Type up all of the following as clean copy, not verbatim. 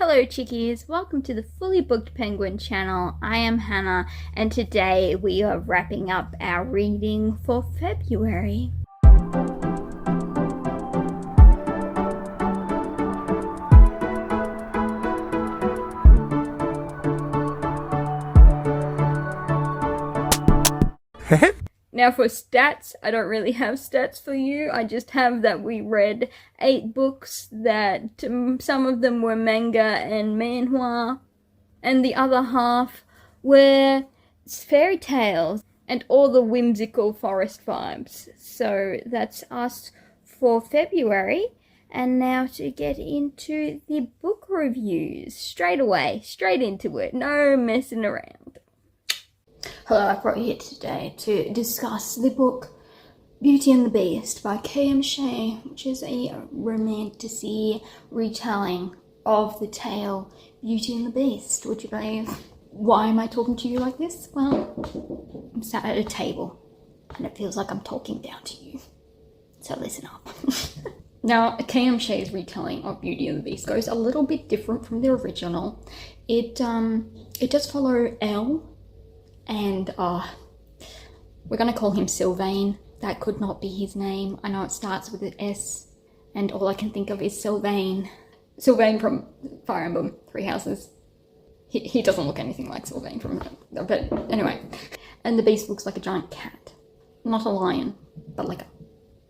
Hello chickies, welcome to the Fully Booked Penguin channel. I am Hannah and today we are wrapping up our reading for February. Now for stats, I don't really have stats for you. I just have that we read 8 books, that some of them were manga and manhwa, and the other half were fairy tales and all the whimsical forest vibes. So that's us for February. And now to get into the book reviews. Straight away, straight into it. No messing around. Hello, I brought you here today to discuss the book Beauty and the Beast by Shea, which is a romantasy retelling of the tale Beauty and the Beast. Would you believe? Why am I talking to you like this? Well, I'm sat at a table and it feels like I'm talking down to you. So listen up. Now, Shea's retelling of Beauty and the Beast goes a little bit different from the original. It does follow Elle, and we're gonna call him Sylvain. That could not be his name. I know it starts with an S, and all I can think of is Sylvain. Sylvain from Fire Emblem Three Houses. He doesn't look anything like Sylvain from, but anyway. And the beast looks like a giant cat. Not a lion, but like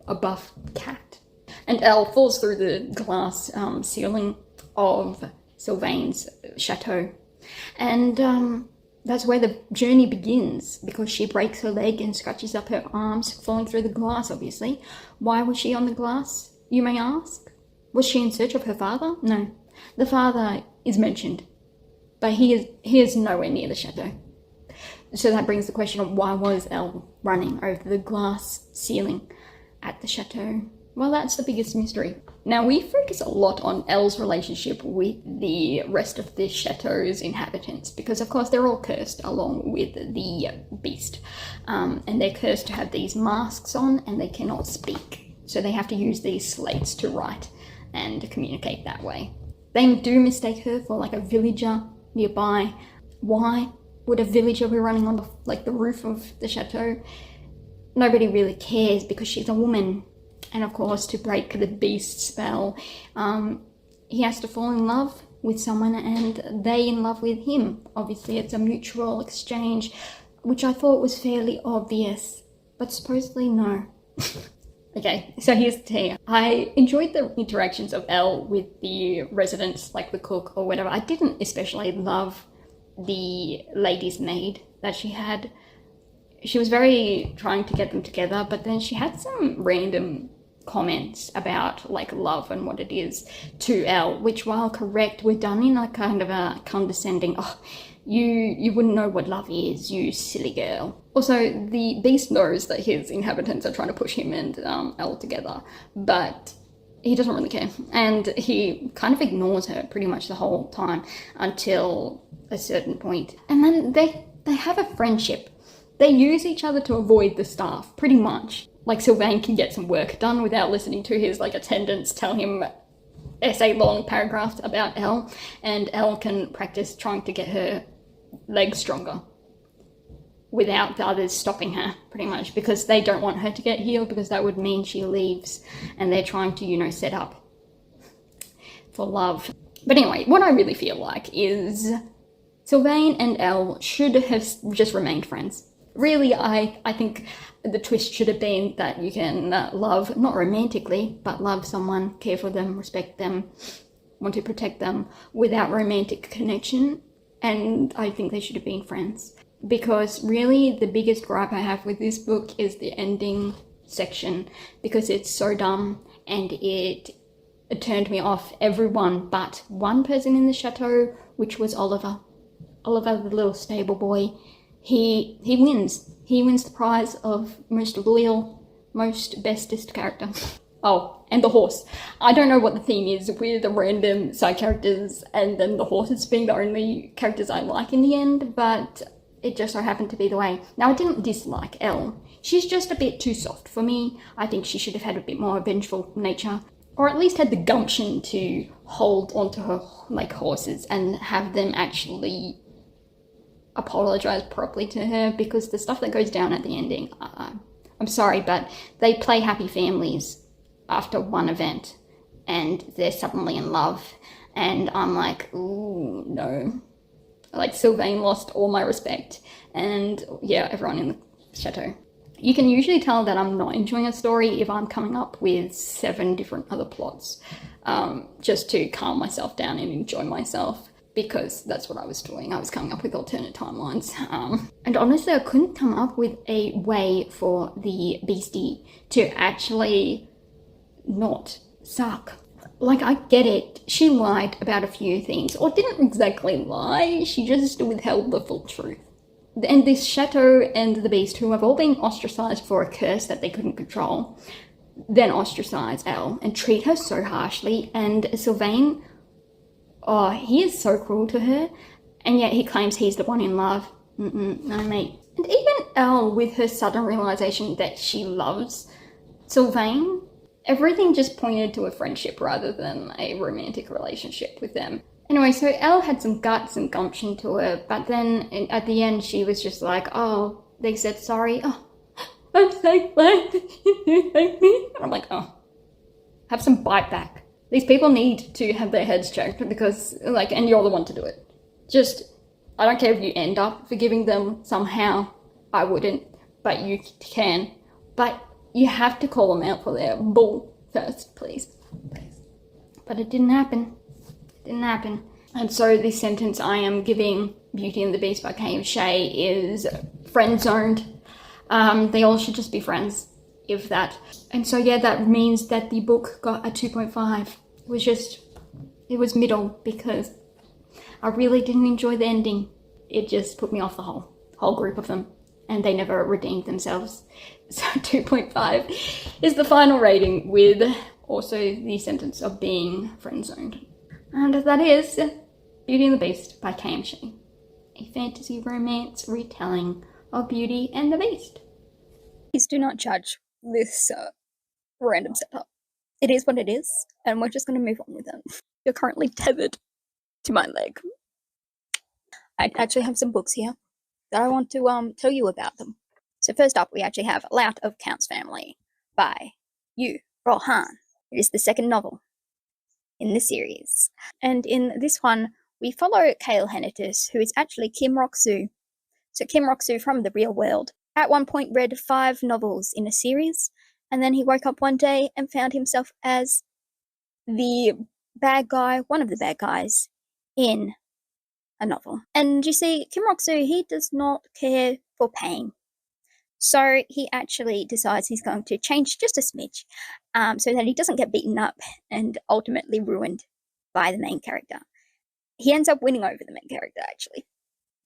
a buff cat. And Elle falls through the glass ceiling of Sylvain's chateau. And that's where the journey begins, because she breaks her leg and scratches up her arms, falling through the glass, obviously. Why was she on the glass, you may ask? Was she in search of her father? No. The father is mentioned, but he is nowhere near the chateau. So that brings the question of why was Elle running over the glass ceiling at the chateau? Well, that's the biggest mystery. Now, we focus a lot on Elle's relationship with the rest of the chateau's inhabitants, because of course they're all cursed along with the beast. And they're cursed to have these masks on and they cannot speak. So they have to use these slates to write and communicate that way. They do mistake her for like a villager nearby. Why would a villager be running on the roof of the chateau? Nobody really cares because she's a woman. And of course, to break the beast spell, he has to fall in love with someone and they in love with him. Obviously, it's a mutual exchange, which I thought was fairly obvious, but supposedly no. Okay, so here's the tea. I enjoyed the interactions of Elle with the residents, like the cook or whatever. I didn't especially love the lady's maid that she had. She was very trying to get them together, but then she had some random comments about like love and what it is to Elle, which, while correct, were done in a kind of a condescending, oh, you wouldn't know what love is, you silly girl. Also, the beast knows that his inhabitants are trying to push him and Elle together, but he doesn't really care. And he kind of ignores her pretty much the whole time until a certain point. And then they have a friendship. They use each other to avoid the staff, pretty much. Like, Sylvain can get some work done without listening to his, attendants tell him essay-long paragraphs about Elle, and Elle can practice trying to get her legs stronger without the others stopping her, pretty much, because they don't want her to get healed, because that would mean she leaves, and they're trying to, set up for love. But anyway, what I really feel like is Sylvain and Elle should have just remained friends. Really, I think the twist should have been that you can love, not romantically, but love someone, care for them, respect them, want to protect them without romantic connection. And I think they should have been friends. Because really, the biggest gripe I have with this book is the ending section, because it's so dumb and it turned me off everyone but one person in the chateau, which was Oliver. Oliver, the little stable boy. He wins. He wins the prize of most loyal, most bestest character. Oh, and the horse. I don't know what the theme is with the random side characters and then the horses being the only characters I like in the end, but it just so happened to be the way. Now, I didn't dislike Elle. She's just a bit too soft for me. I think she should have had a bit more vengeful nature. or at least had the gumption to hold onto her like horses and have them actually apologize properly to her, because the stuff that goes down at the ending, I'm sorry, but they play happy families after one event and they're suddenly in love, and I'm like, ooh, no. Like, Sylvain lost all my respect, and yeah, everyone in the chateau. You can usually tell that I'm not enjoying a story if I'm coming up with 7 different other plots, just to calm myself down and enjoy myself, because that's what I was doing. I was coming up with alternate timelines. And honestly, I couldn't come up with a way for the beastie to actually not suck. Like, I get it. She lied about a few things, or didn't exactly lie, she just withheld the full truth. And this chateau and the beast, who have all been ostracized for a curse that they couldn't control, then ostracize Elle and treat her so harshly. And Sylvain, oh, he is so cruel to her, and yet he claims he's the one in love. No, mate. And even Elle, with her sudden realization that she loves Sylvain, everything just pointed to a friendship rather than a romantic relationship with them. Anyway, so Elle had some guts and gumption to her, but then at the end she was just like, oh, they said sorry. Oh, I'm so glad that you do thank me. And I'm like, oh, have some bite back. These people need to have their heads checked, because, like, and you're the one to do it. Just, I don't care if you end up forgiving them somehow. I wouldn't, but you can. But you have to call them out for their bull first, please. But it didn't happen. Didn't happen. And so the sentence I am giving Beauty and the Beast by K.M. Shea is friend-zoned. They all should just be friends, if that. And so yeah, that means that the book got a 2.5. It was middle, because I really didn't enjoy the ending. It just put me off the whole group of them, and they never redeemed themselves. So 2.5 is the final rating, with also the sentence of being friend-zoned. And that is Beauty and the Beast by K.M. Shea, a fantasy romance retelling of Beauty and the Beast. Please do not judge this random setup. It is what it is, and we're just going to move on with it. You're currently tethered to my leg. I actually have some books here that I want to tell you about them. So first up, we actually have Lout of Count's Family by Ryeo-han. It is the second novel in the series. And in this one, we follow Kale Hennitus, who is actually Kim Rok-soo. So Kim Rok-soo from the real world. At one point read 5 novels in a series, and then he woke up one day and found himself as the bad guy, one of the bad guys, in a novel. And you see, Kim Rok-soo, he does not care for pain. So he actually decides he's going to change just a smidge, so that he doesn't get beaten up and ultimately ruined by the main character. He ends up winning over the main character, actually.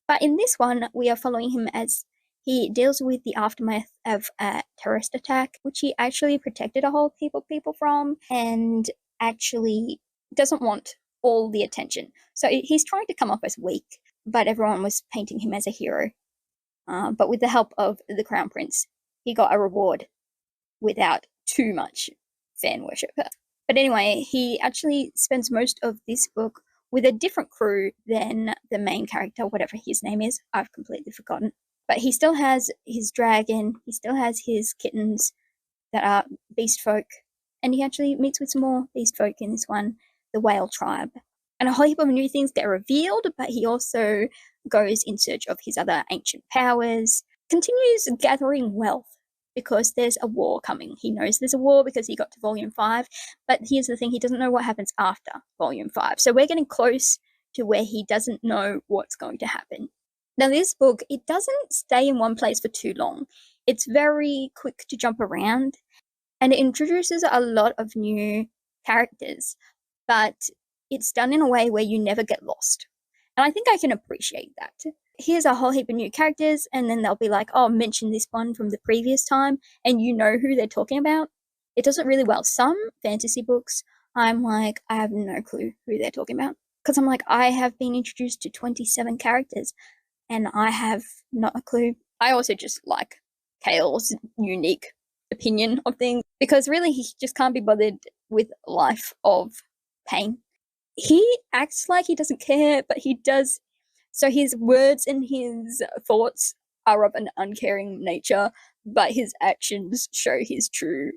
But in this one, we are following him as he deals with the aftermath of a terrorist attack, which he actually protected a whole heap of people from, and actually doesn't want all the attention. So he's trying to come off as weak, but everyone was painting him as a hero. But with the help of the Crown Prince, he got a reward without too much fan worship. But anyway, he actually spends most of this book with a different crew than the main character, whatever his name is. I've completely forgotten. But he still has his dragon, he still has his kittens that are beast folk, and he actually meets with some more beast folk in this one, the whale tribe. And a whole heap of new things get revealed, but he also goes in search of his other ancient powers, continues gathering wealth, because there's a war coming. He knows there's a war because he got to Volume 5, but here's the thing, he doesn't know what happens after Volume 5. So we're getting close to where he doesn't know what's going to happen. Now this book, it doesn't stay in one place for too long. It's very quick to jump around, and it introduces a lot of new characters, but it's done in a way where you never get lost. And I think I can appreciate that. Here's a whole heap of new characters, and then they'll be like, oh, mention this one from the previous time, and you know who they're talking about. It does it really well. Some fantasy books, I'm like, I have no clue who they're talking about. Because I'm like, I have been introduced to 27 characters, and I have not a clue. I also just like Kale's unique opinion of things, because really he just can't be bothered with a life of pain. He acts like he doesn't care, but he does. So his words and his thoughts are of an uncaring nature, but his actions show his true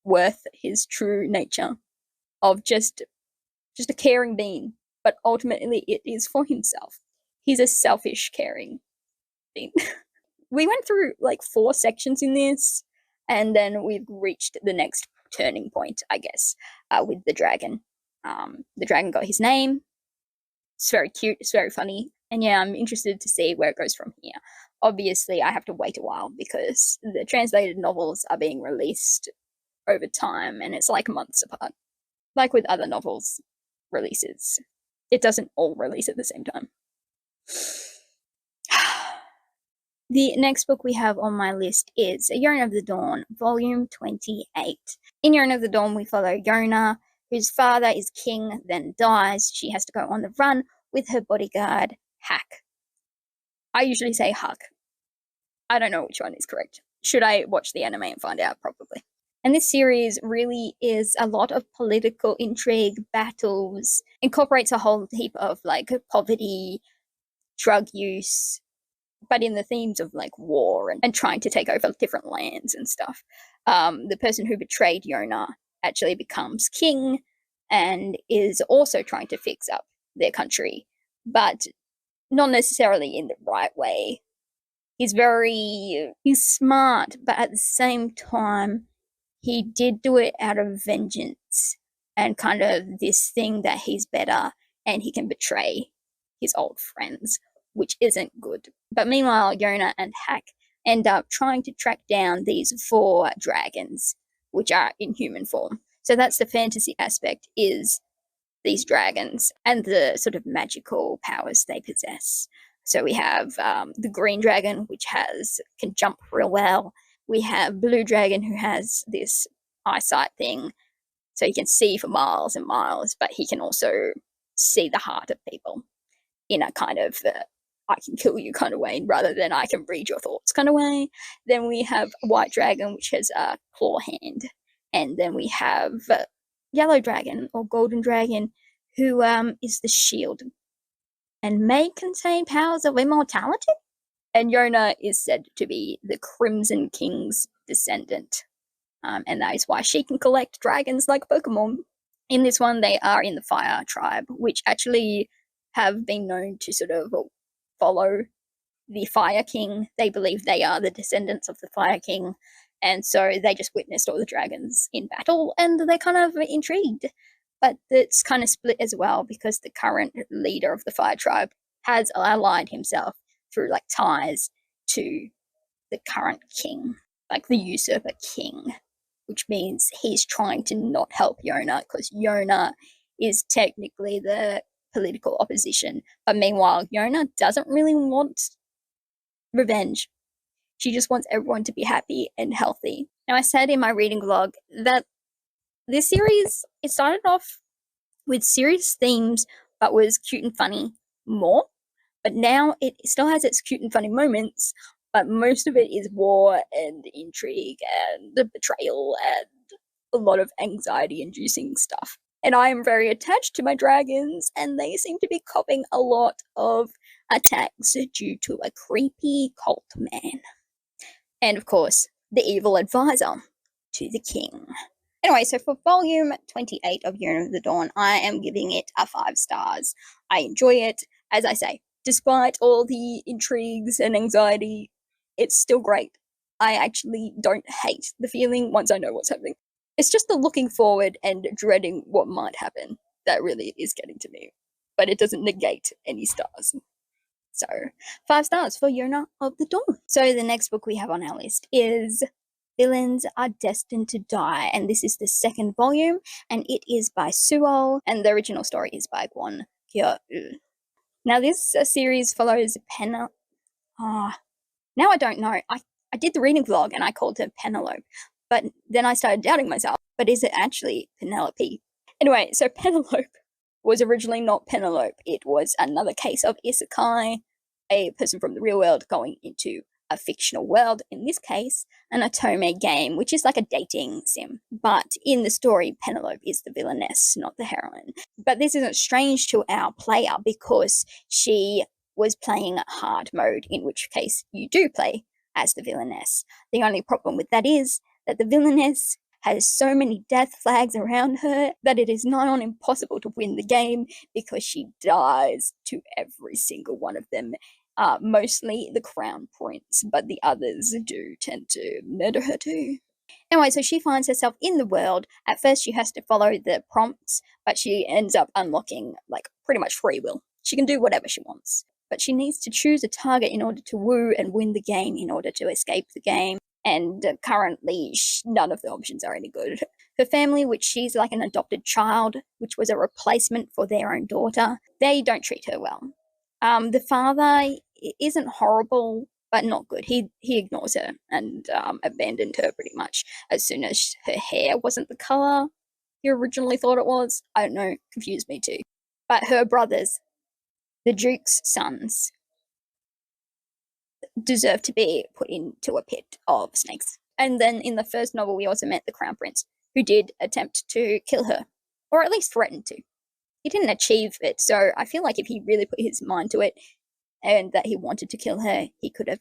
worth, his true nature of just a caring being. But ultimately, it is for himself. He's a selfish, caring being. We went through like 4 sections in this, and then we've reached the next turning point, I guess, with the dragon. The dragon got his name. It's very cute, it's very funny, and yeah, I'm interested to see where it goes from here. Obviously, I have to wait a while because the translated novels are being released over time, and it's like months apart. Like with other novels releases, it doesn't all release at the same time. The next book we have on my list is Yona of the Dawn, Volume 28. In Yona of the Dawn, we follow Yona, whose father is king, then dies. She has to go on the run with her bodyguard, Hack. I usually say Huck. I don't know which one is correct. Should I watch the anime and find out? Probably. And this series really is a lot of political intrigue, battles, incorporates a whole heap of like poverty, drug use, but in the themes of like war and trying to take over different lands and stuff. The person who betrayed Yona actually becomes king and is also trying to fix up their country, but not necessarily in the right way. He's smart, but at the same time, he did do it out of vengeance and kind of this thing that he's better and he can betray his old friends, which isn't good. But meanwhile, Yona and Hack end up trying to track down these 4 dragons, which are in human form. So that's the fantasy aspect, is these dragons and the sort of magical powers they possess. So we have the green dragon, which can jump real well. We have blue dragon, who has this eyesight thing, so he can see for miles and miles, but he can also see the heart of people in a kind of I can kill you kind of way, rather than I can read your thoughts kind of way. Then we have white dragon, which has a claw hand. And then we have yellow dragon or golden dragon, who is the shield and may contain powers of immortality. And Yona is said to be the Crimson King's descendant. And that is why she can collect dragons like Pokemon. In this one, they are in the Fire Tribe, which actually have been known to sort of follow the Fire King. They believe they are the descendants of the Fire King. And so they just witnessed all the dragons in battle, and they're kind of intrigued. But it's kind of split as well, because the current leader of the Fire Tribe has allied himself through like ties to the current king, like the usurper king, which means he's trying to not help Yona, because Yona is technically the political opposition. But meanwhile, Yona doesn't really want revenge. She just wants everyone to be happy and healthy. Now, I said in my reading vlog that this series, it started off with serious themes, but was cute and funny more. But now it still has its cute and funny moments, but most of it is war and intrigue and the betrayal and a lot of anxiety-inducing stuff. And I am very attached to my dragons, and they seem to be copping a lot of attacks due to a creepy cult man. And of course, the evil advisor to the king. Anyway, so for volume 28 of Yona of the Dawn, I am giving it a 5 stars. I enjoy it. As I say, despite all the intrigues and anxiety, it's still great. I actually don't hate the feeling once I know what's happening. It's just the looking forward and dreading what might happen that really is getting to me. But it doesn't negate any stars. So, 5 stars for Yona of the Dawn. So the next book we have on our list is Villains Are Destined to Die, and this is the 2nd volume, and it is by SUOL, and the original story is by Gwon, Gyeoeul. Now this series follows now I don't know. I did the reading vlog and I called her Penelope, but then I started doubting myself. But is it actually Penelope? Anyway, so Penelope was originally not Penelope. It was another case of isekai, a person from the real world going into a fictional world, in this case, an otome game, which is like a dating sim. But in the story, Penelope is the villainess, not the heroine. But this isn't strange to our player because she was playing hard mode, in which case you do play as the villainess. The only problem with that is that the villainess has so many death flags around her that it is nigh on impossible to win the game because she dies to every single one of them. Mostly the crown points, but the others do tend to murder her too. Anyway, so she finds herself in the world. At first, she has to follow the prompts, but she ends up unlocking like pretty much free will. She can do whatever she wants, but she needs to choose a target in order to woo and win the game in order to escape the game. And currently, none of the options are any good. Her family, which she's like an adopted child, which was a replacement for their own daughter, they don't treat her well. The father isn't horrible, but not good. He ignores her and abandoned her pretty much as soon as her hair wasn't the color he originally thought it was. I don't know, confused me too. But her brothers, the Duke's sons, deserve to be put into a pit of snakes. And then in the first novel, we also met the Crown Prince, who did attempt to kill her, or at least threatened to. He didn't achieve it, so I feel like if he really put his mind to it and that he wanted to kill her, he could have.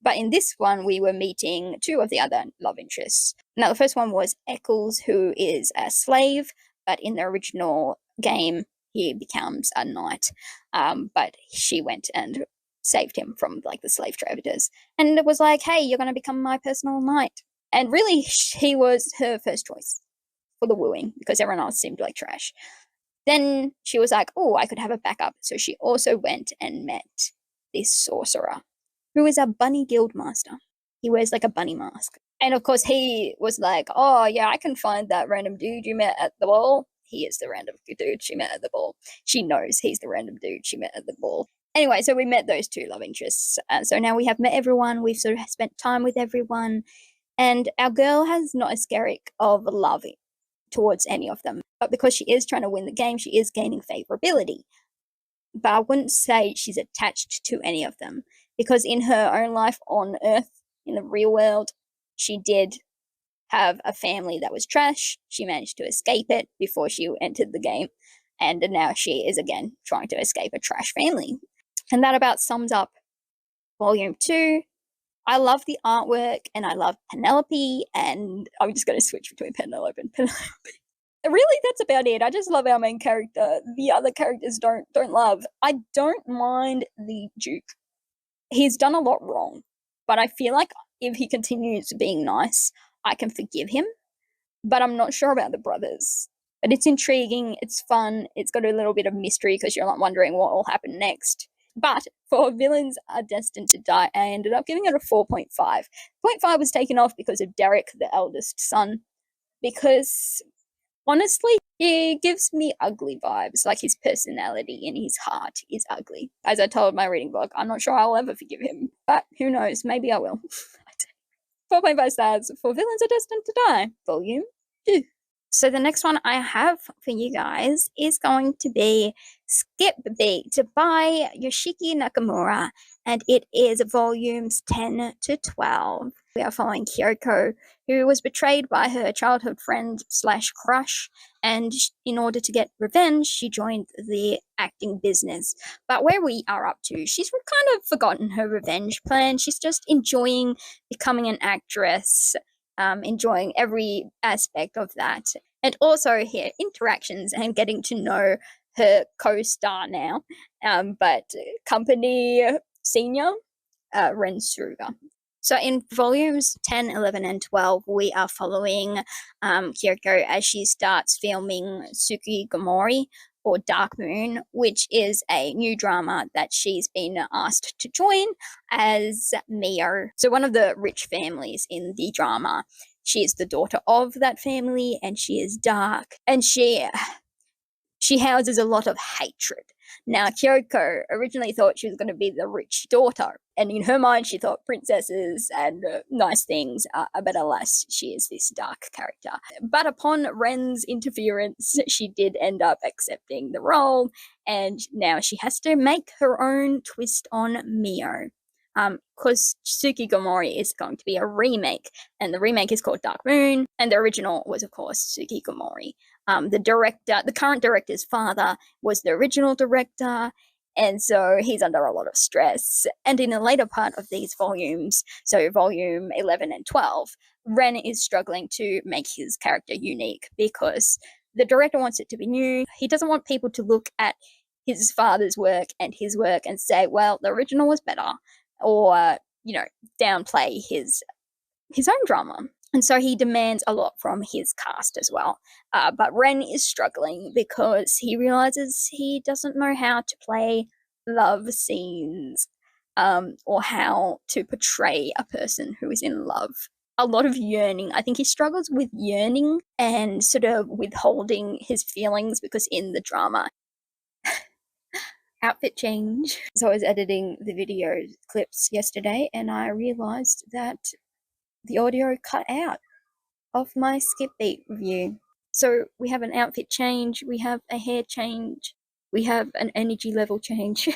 But in this one, we were meeting two of the other love interests. Now, the first one was Eccles, who is a slave, but in the original game, he becomes a knight. But she went and saved him from like the slave traders, and it was like, hey, you're going to become my personal knight. And really, he was her first choice for the wooing because everyone else seemed like trash. Then she was like, oh, I could have a backup. So she also went and met this sorcerer, who is a bunny guild master. He wears like a bunny mask. And of course, he was like, oh, yeah, I can find that random dude you met at the ball. He is the random dude she met at the ball. She knows he's the random dude she met at the ball. Anyway, so we met those two love interests. So now we have met everyone. We've sort of spent time with everyone. And our girl has not a skerrick of love towards any of them. But because she is trying to win the game, she is gaining favorability. But I wouldn't say she's attached to any of them. Because in her own life on Earth, in the real world, she did have a family that was trash. She managed to escape it before she entered the game. And now she is again trying to escape a trash family. And that about sums up Volume 2. I love the artwork and I love Penelope, and I'm just going to switch between Penelope and Penelope. Really, that's about it. I just love our main character. The other characters don't love. I don't mind the Duke. He's done a lot wrong, but I feel like if he continues being nice, I can forgive him. But I'm not sure about the brothers. But it's intriguing, it's fun, it's got a little bit of mystery because you're not wondering what will happen next. But for Villains Are Destined to Die, I ended up giving it a 4.5. 0.5 was taken off because of Derek, the eldest son, because honestly, he gives me ugly vibes, like his personality and his heart is ugly. As I told my reading blog, I'm not sure I'll ever forgive him, but who knows, maybe I will. 4.5 stars for Villains Are Destined to Die, Volume 2. So the next one I have for you guys is going to be Skip Beat by Yoshiki Nakamura, and it is volumes 10 to 12. We are following Kyoko, who was betrayed by her childhood friend / crush, and in order to get revenge, she joined the acting business. But where we are up to, she's kind of forgotten her revenge plan. She's just enjoying becoming an actress, enjoying every aspect of that. And also her interactions and getting to know her co-star now, but company senior, Rensuga. So in volumes 10, 11, and 12, we are following Kyoko as she starts filming Tsukigomori, or Dark Moon, which is a new drama that she's been asked to join as Mio. So one of the rich families in the drama. She is the daughter of that family, and she is dark, and she houses a lot of hatred. Now, Kyoko originally thought she was going to be the rich daughter, and in her mind, she thought princesses and nice things, but alas, she is this dark character. But upon Ren's interference, she did end up accepting the role, and now she has to make her own twist on Mio. Because Tsukigomori is going to be a remake, and the remake is called Dark Moon, and the original was, of course, Tsukigomori. The current director's father was the original director, and so he's under a lot of stress. And in the later part of these volumes, so volume 11 and 12, Ren is struggling to make his character unique because the director wants it to be new. He doesn't want people to look at his father's work and his work and say, well, the original was better, or, downplay his own drama. And so he demands a lot from his cast as well. But Ren is struggling because he realizes he doesn't know how to play love scenes, or how to portray a person who is in love. A lot of yearning. I think he struggles with yearning and sort of withholding his feelings because in the drama, outfit change. So I was editing the video clips yesterday and I realized that the audio cut out of my skip beat review. So we have an outfit change, we have a hair change, we have an energy level change.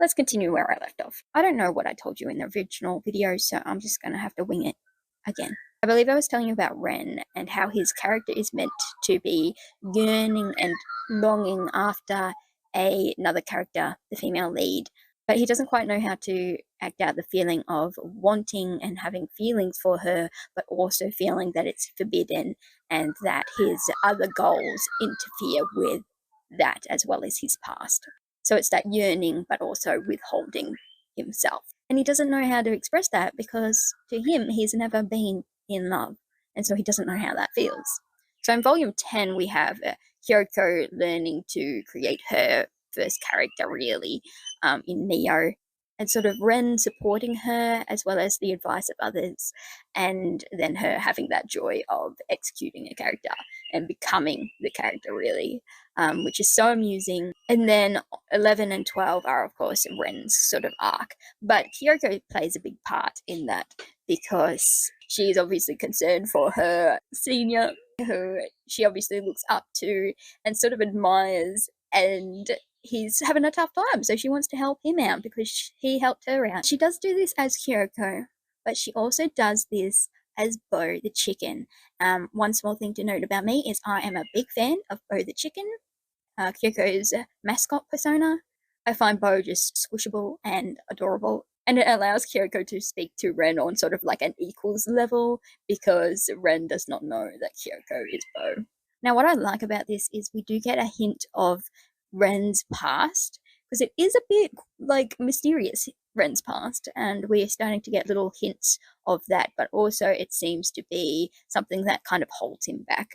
Let's continue where I left off. I don't know what I told you in the original video, so I'm just gonna have to wing it again. I believe I was telling you about Ren and how his character is meant to be yearning and longing after another character, the female lead, but he doesn't quite know how to act out the feeling of wanting and having feelings for her, but also feeling that it's forbidden and that his other goals interfere with that as well as his past. So it's that yearning, but also withholding himself. And he doesn't know how to express that because to him, he's never been in love. And so he doesn't know how that feels. So in volume 10, we have Kyoko learning to create her first character, really, in Neo, and sort of Ren supporting her as well as the advice of others, and then her having that joy of executing a character and becoming the character, really, which is so amusing. And then 11 and 12 are, of course, Ren's sort of arc, but Kyoko plays a big part in that because she is obviously concerned for her senior, who she obviously looks up to and sort of admires, and he's having a tough time, so she wants to help him out because he helped her out. She does do this as Kyoko, but she also does this as Bo the chicken. One small thing to note about me is I am a big fan of Bo the chicken, Kyoko's mascot persona. I find Bo just squishable and adorable, and it allows Kyoko to speak to Ren on sort of like an equals level because Ren does not know that Kyoko is Bo. Now, what I like about this is we do get a hint of Ren's past, because it is a bit like mysterious, Ren's past, and we're starting to get little hints of that, but also it seems to be something that kind of holds him back.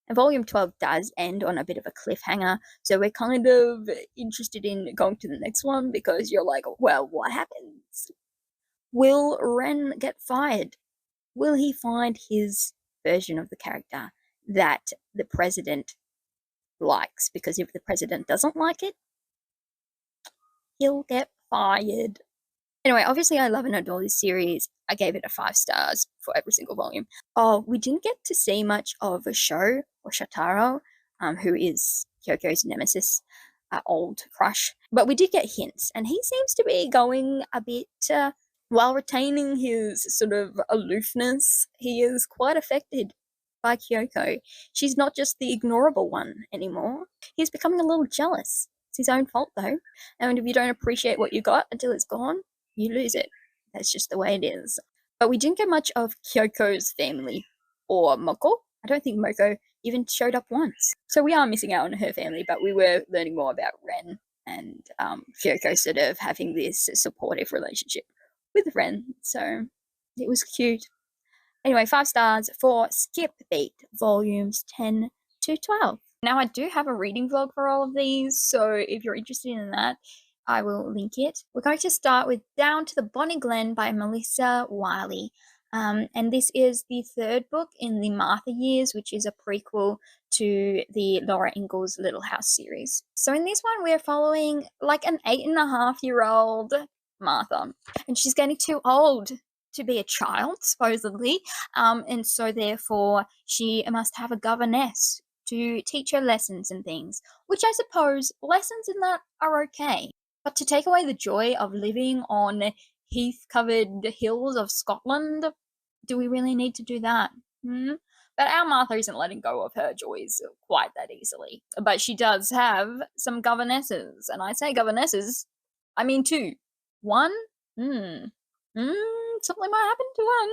And volume 12 does end on a bit of a cliffhanger, so we're kind of interested in going to the next one because you're like, well, what happens? Will Ren get fired? Will he find his version of the character that the president likes? Because if the president doesn't like it, he'll get fired. Anyway, obviously I love and adore this series. I gave it a 5 stars for every single volume. Oh, we didn't get to see much of a Shea or Shataro, who is Kyoko's nemesis, old crush. But we did get hints, and he seems to be going a bit, while retaining his sort of aloofness, he is quite affected by Kyoko. She's not just the ignorable one anymore. He's becoming a little jealous. It's his own fault, though. And if you don't appreciate what you got until it's gone, you lose it. That's just the way it is. But we didn't get much of Kyoko's family or Moko. I don't think Moko even showed up once. So we are missing out on her family, but we were learning more about Ren and Kyoko sort of having this supportive relationship with Ren. So it was cute. Anyway, 5 stars for Skip Beat volumes 10 to 12. Now I do have a reading vlog for all of these, so if you're interested in that, I will link it. We're going to start with Down to the Bonny Glen by Melissa Wiley. And this is the 3rd book in the Martha years, which is a prequel to the Laura Ingalls Little House series. So in this one, we're following like an 8.5-year-old Martha, and she's getting too old to be a child, supposedly, and so therefore she must have a governess to teach her lessons and things, which I suppose lessons in that are okay. But to take away the joy of living on heath-covered hills of Scotland. Do we really need to do that? But our Martha isn't letting go of her joys quite that easily. But she does have some governesses. And I say governesses, I mean two. One? Something might happen to one.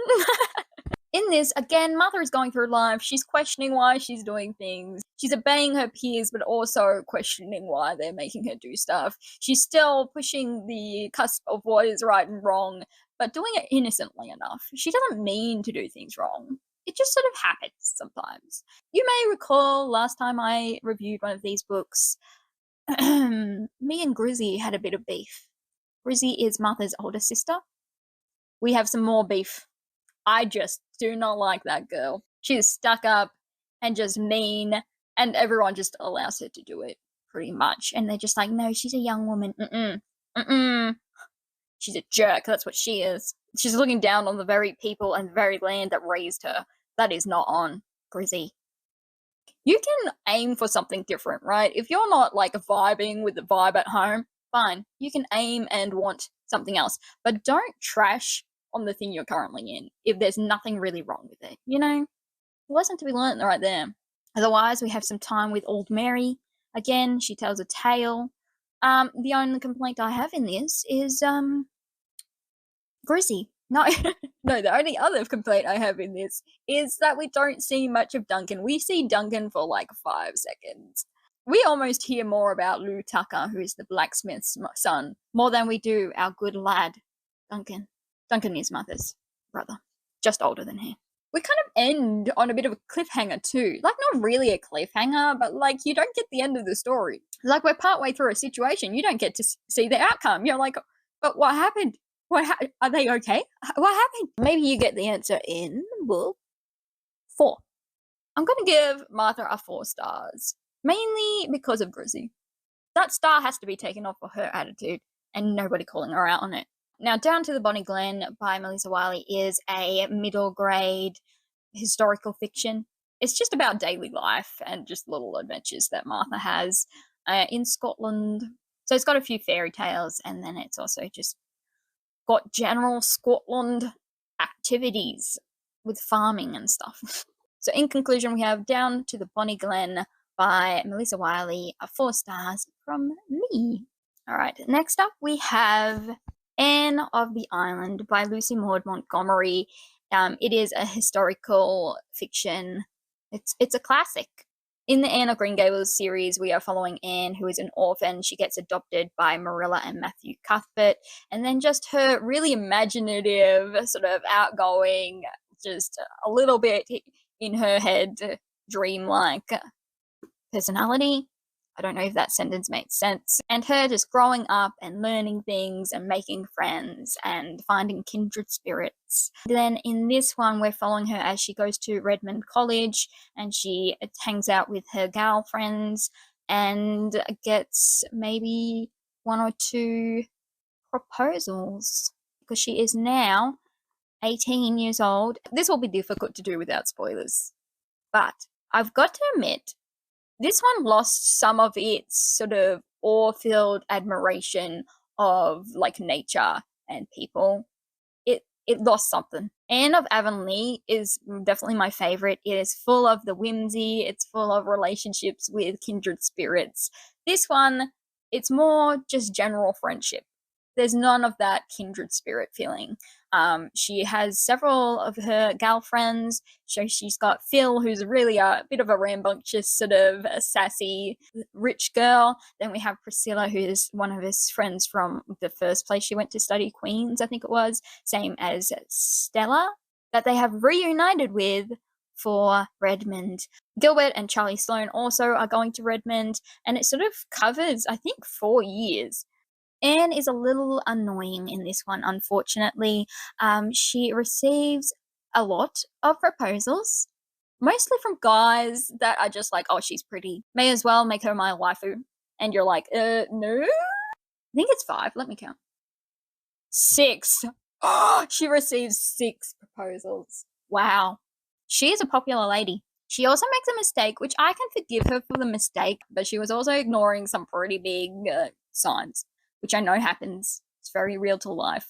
In this, again, Martha is going through life. She's questioning why she's doing things. She's obeying her peers, but also questioning why they're making her do stuff. She's still pushing the cusp of what is right and wrong, but doing it innocently enough. She doesn't mean to do things wrong. It just sort of happens sometimes. You may recall last time I reviewed one of these books, me and Grizzy had a bit of beef. Grizzy is Martha's older sister. We have some more beef. I just do not like that girl. She is stuck up and just mean, and everyone just allows her to do it, pretty much. And they're just like, no, she's a young woman. She's a jerk, that's what she is. She's looking down on the very people and the very land that raised her. That is not on, Grizzy. You can aim for something different, right? If you're not, like, vibing with the vibe at home, fine. You can aim and want something else. But don't trash on the thing you're currently in if there's nothing really wrong with it, you know? Lesson to be learnt right there. Otherwise, we have some time with old Mary. Again, she tells a tale. The only complaint I have in this is Grizzy. No, no, the only other complaint I have in this is that we don't see much of Duncan. We see Duncan for like 5 seconds. We almost hear more about Lou Tucker, who is the blacksmith's son, more than we do our good lad, Duncan. Duncan is Mother's brother, just older than her. We kind of end on a bit of a cliffhanger too. Like, not really a cliffhanger, but like, you don't get the end of the story. Like, we're partway through a situation, you don't get to see the outcome. You're like, but what happened? Are they okay? What happened? Maybe you get the answer in book 4. I'm going to give Martha a 4 stars, mainly because of Grizzy. That star has to be taken off for her attitude and nobody calling her out on it. Now, Down to the Bonny Glen by Melissa Wiley is a middle grade historical fiction. It's just about daily life and just little adventures that Martha has in Scotland. So it's got a few fairy tales, and then it's also just got general Scotland activities with farming and stuff. So in conclusion, we have Down to the Bonny Glen by Melissa Wiley, 4 stars from me. All right, next up we have Anne of the Island by Lucy Maud Montgomery. It is a historical fiction. It's a classic. In the Anne of Green Gables series, we are following Anne, who is an orphan. She gets adopted by Marilla and Matthew Cuthbert, and then just her really imaginative, sort of outgoing, just a little bit in her head, dreamlike personality. I don't know if that sentence makes sense. And her just growing up and learning things and making friends and finding kindred spirits. Then in this one, we're following her as she goes to Redmond College and she hangs out with her gal friends and gets maybe 1 or 2 proposals because she is now 18 years old. This will be difficult to do without spoilers, but I've got to admit, this one lost some of its sort of awe-filled admiration of like nature and people. It lost something. Anne of Avonlea is definitely my favorite. It is full of the whimsy. It's full of relationships with kindred spirits. This one, it's more just general friendship. There's none of that kindred spirit feeling. She has several of her gal friends. So she's got Phil, who's really a bit of a rambunctious, sort of a sassy, rich girl. Then we have Priscilla, who's one of his friends from the first place she went to study, Queens, I think it was. Same as Stella, that they have reunited with for Redmond. Gilbert and Charlie Sloane also are going to Redmond, and it sort of covers, I think, 4 years. Anne is a little annoying in this one, unfortunately. She receives a lot of proposals, mostly from guys that are just like, oh, she's pretty. May as well make her my waifu. And you're like, no? I think it's 5. Let me count. 6. Oh, she receives 6 proposals. Wow. She is a popular lady. She also makes a mistake, which I can forgive her for the mistake, but she was also ignoring some pretty big signs, which I know happens. It's very real to life.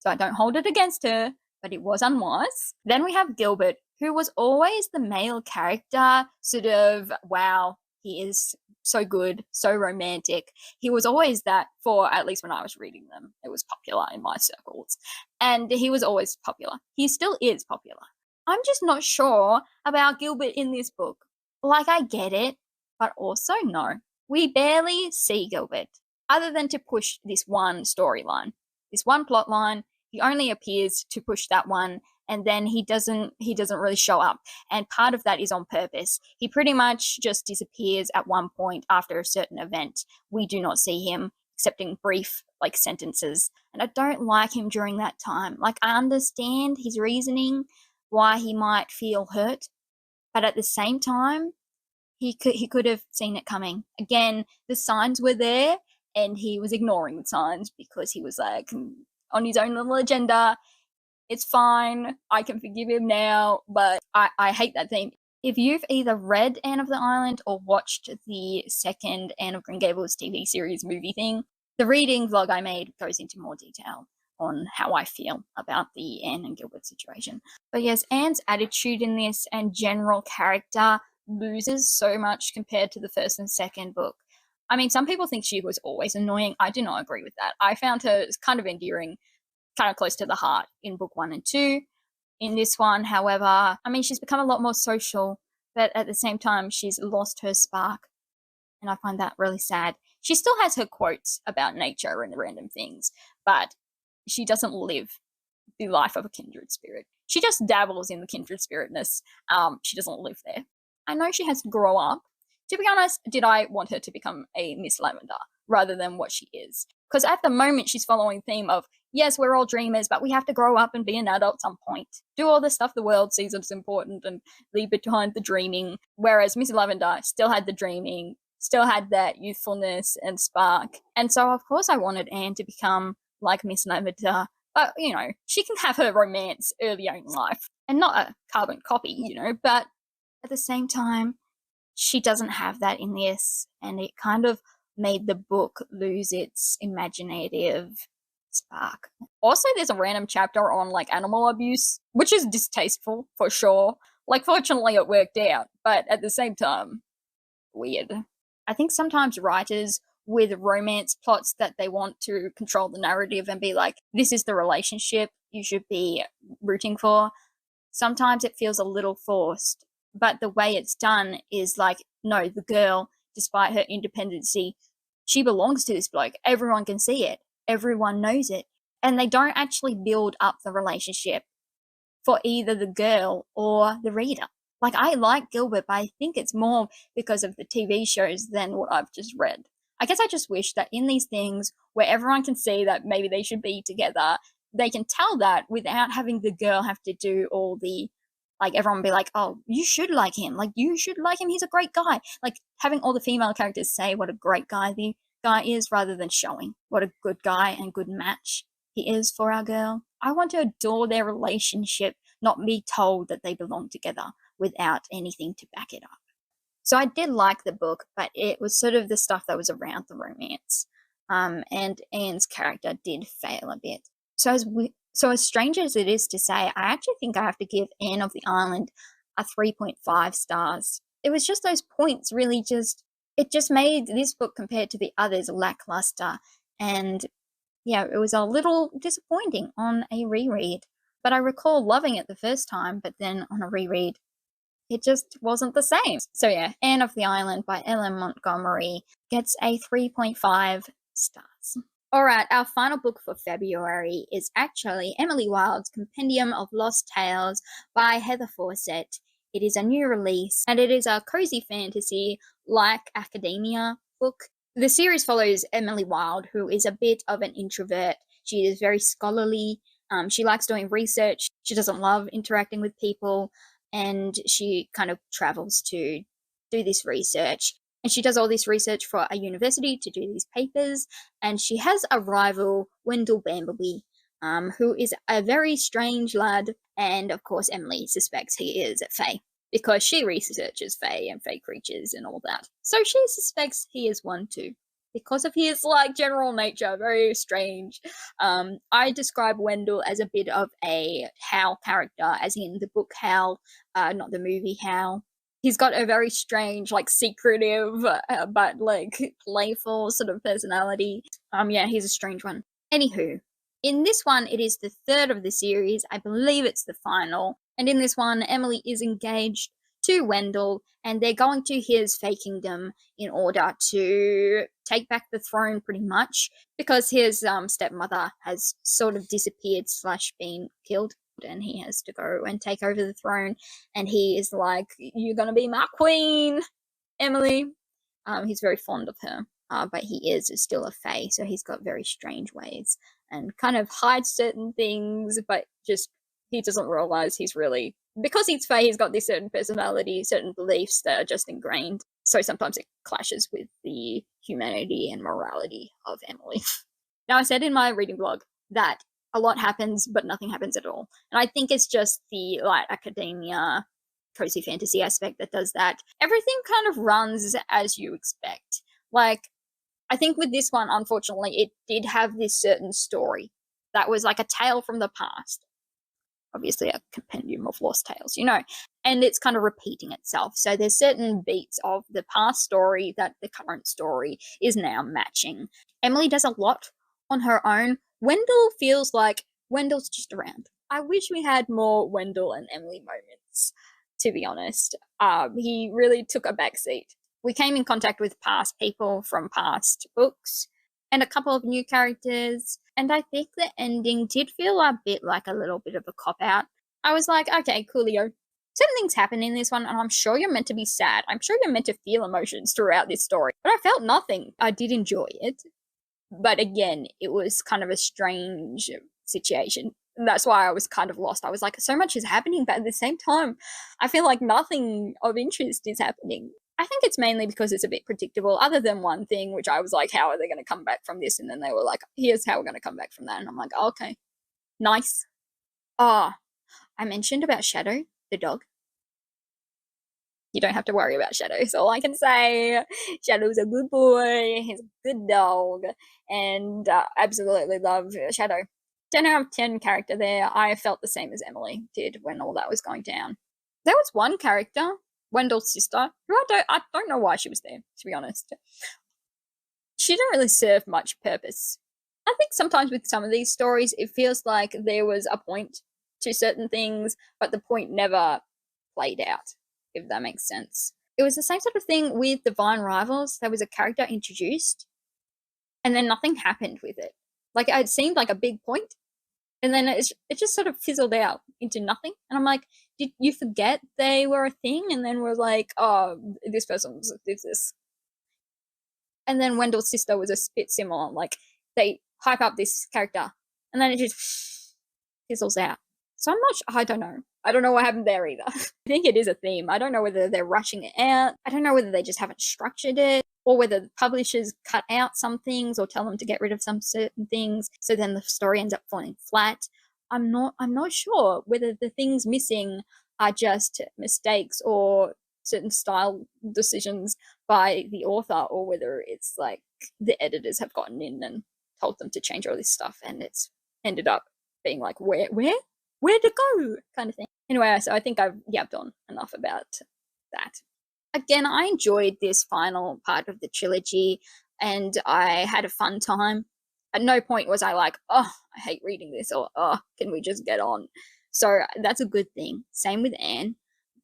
so I don't hold it against her, but it was unwise. Then we have Gilbert, who was always the male character, sort of, wow, he is so good, so romantic. He was always that, for at least when I was reading them. It was popular in my circles. And he was always popular. He still is popular. I'm just not sure about Gilbert in this book. Like, I get it, but also no. We barely see Gilbert, other than to push this one storyline, this one plot line. He only appears to push that one, and then he doesn't really show up. And part of that is on purpose. He pretty much just disappears at one point after a certain event. We do not see him except in brief, like, sentences. And I don't like him during that time. Like, I understand his reasoning, why he might feel hurt, but at the same time, he could have seen it coming. Again, the signs were there, and he was ignoring the signs because he was like on his own little agenda. It's fine. I can forgive him now, but I hate that theme. If you've either read Anne of the Island or watched the second Anne of Green Gables TV series movie thing, the reading vlog I made goes into more detail on how I feel about the Anne and Gilbert situation. But yes, Anne's attitude in this and general character loses so much compared to the first and second book. I mean, some people think she was always annoying. I do not agree with that. I found her kind of endearing, kind of close to the heart in book 1 and 2. In this one, however, I mean, she's become a lot more social, but at the same time, she's lost her spark. And I find that really sad. She still has her quotes about nature and random things, but she doesn't live the life of a kindred spirit. She just dabbles in the kindred spiritness. She doesn't live there. I know she has to grow up. To be honest, did I want her to become a Miss Lavender rather than what she is? Because at the moment, she's following the theme of, yes, we're all dreamers, but we have to grow up and be an adult at some point. Do all the stuff the world sees as important and leave behind the dreaming. Whereas Miss Lavender still had the dreaming, still had that youthfulness and spark. And so, of course, I wanted Anne to become like Miss Lavender. But, you know, she can have her romance earlier in life. And not a carbon copy, you know, but at the same time, she doesn't have that in this. And it kind of made the book lose its imaginative spark. Also, there's a random chapter on, like, animal abuse, which is distasteful, for sure. Like, fortunately, it worked out. But at the same time, weird. I think sometimes writers with romance plots that they want to control the narrative and be like, this is the relationship you should be rooting for. Sometimes it feels a little forced, but the way it's done is like, no, the girl, despite her independency, she belongs to this bloke. Everyone can see it. Everyone knows it. And they don't actually build up the relationship for either the girl or the reader. Like, I like Gilbert, but I think it's more because of the TV shows than what I've just read. I guess I just wish that in these things where everyone can see that maybe they should be together, they can tell that without having the girl have to do all the, like, everyone be like, oh, you should like him. Like, you should like him. He's a great guy. Like, having all the female characters say what a great guy the guy is rather than showing what a good guy and good match he is for our girl. I want to adore their relationship, not be told that they belong together without anything to back it up. So I did like the book, but it was sort of the stuff that was around the romance. And Anne's character did fail a bit. So as strange as it is to say, I actually think I have to give Anne of the Island a 3.5 stars. It was just those points really it just made this book compared to the others lackluster. And yeah, it was a little disappointing on a reread. But I recall loving it the first time, but then on a reread, it just wasn't the same. So yeah, Anne of the Island by L.M. Montgomery gets a 3.5 stars. Alright, our final book for February is actually Emily Wilde's Compendium of Lost Tales by Heather Fawcett. It is a new release, and it is a cozy fantasy like academia book. The series follows Emily Wilde, who is a bit of an introvert. She is very scholarly. She likes doing research. She doesn't love interacting with people, and she kind of travels to do this research. And she does all this research for a university to do these papers, and she has a rival, Wendell Bambleby, who is a very strange lad, and of course Emily suspects he is a fae, because she researches fae and fae creatures and all that. So she suspects he is one too. because of his like general nature, very strange. I describe Wendell as a bit of a Howl character, as in the book Howl, not the movie Howl. He's got a very strange, like secretive, but like playful sort of personality. Yeah, he's a strange one. Anywho, in this one, it is the third of the series. I believe it's the final. And in this one, Emily is engaged to Wendell, and they're going to his Fey Kingdom in order to take back the throne, pretty much, because his stepmother has sort of disappeared / been killed, and he has to go and take over the throne. And he is like, "You're gonna be my queen, Emily." He's very fond of her, but he is still a Fey, so he's got very strange ways and kind of hides certain things, but just he doesn't realize he's really, because he's Fey, he's got this certain personality, certain beliefs that are just ingrained. So sometimes it clashes with the humanity and morality of Emily. Now, I said in my reading blog that a lot happens, but nothing happens at all. And I think it's just the light academia, cozy fantasy aspect that does that. Everything kind of runs as you expect. Like, I think with this one, unfortunately, it did have this certain story that was like a tale from the past. Obviously, a compendium of lost tales, and it's kind of repeating itself. So there's certain beats of the past story that the current story is now matching. Emily does a lot on her own. Wendell feels like Wendell's just around. I wish we had more Wendell and Emily moments, to be honest. He really took a backseat. We came in contact with past people from past books and a couple of new characters, and I think the ending did feel a bit like a little bit of a cop-out. I was like, okay, coolio. Certain things happen in this one, and I'm sure you're meant to be sad. I'm sure you're meant to feel emotions throughout this story, but I felt nothing. I did enjoy it, but again, it was kind of a strange situation. And that's why I was kind of lost. I was like, so much is happening, but at the same time, I feel like nothing of interest is happening. I think it's mainly because it's a bit predictable, other than one thing, which I was like, how are they going to come back from this? And then they were like, here's how we're going to come back from that. And I'm like, oh, okay, nice. I mentioned about Shadow, the dog. You don't have to worry about Shadow. So all I can say, Shadow's a good boy, he's a good dog, and absolutely love Shadow. 10 out of 10 character there. I felt the same as Emily did when all that was going down. There was one character, Wendell's sister, who I don't know why she was there, to be honest. She didn't really serve much purpose. I think sometimes with some of these stories, it feels like there was a point to certain things, but the point never played out, if that makes sense. It was the same sort of thing with Divine Rivals. There was a character introduced, and then nothing happened with it. Like, it seemed like a big point, and then it just sort of fizzled out into nothing. And I'm like, did you forget they were a thing? And then we're like, oh, this person's this. And then Wendell's sister was a bit similar. Like, they hype up this character, and then it just fizzles out. So I don't know. I don't know what happened there either. I think it is a theme. I don't know whether they're rushing it out. I don't know whether they just haven't structured it, or whether the publishers cut out some things or tell them to get rid of some certain things, so then the story ends up falling flat. I'm not sure whether the things missing are just mistakes or certain style decisions by the author, or whether it's like the editors have gotten in and told them to change all this stuff, and it's ended up being like, where to go kind of thing. Anyway, so I think I've yapped on enough about that. Again, I enjoyed this final part of the trilogy, and I had a fun time. At no point was I like, oh, I hate reading this, or oh, can we just get on? So that's a good thing. Same with Anne.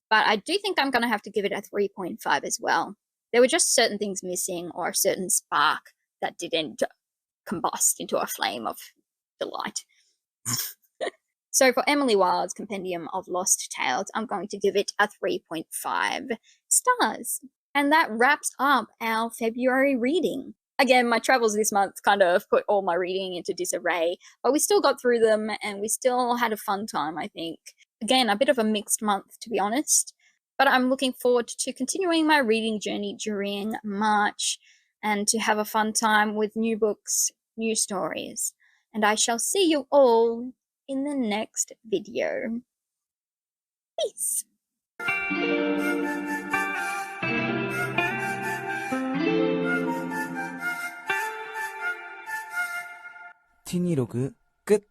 But I do think I'm going to have to give it a 3.5 as well. There were just certain things missing, or a certain spark that didn't combust into a flame of delight. So for Emily Wilde's Compendium of Lost Tales, I'm going to give it a 3.5 stars. And that wraps up our February reading. Again, my travels this month kind of put all my reading into disarray, but we still got through them, and we still had a fun time, I think. Again, a bit of a mixed month, to be honest, but I'm looking forward to continuing my reading journey during March, and to have a fun time with new books, new stories. And I shall see you all in the next video. Peace! 데스티니 로그 끝.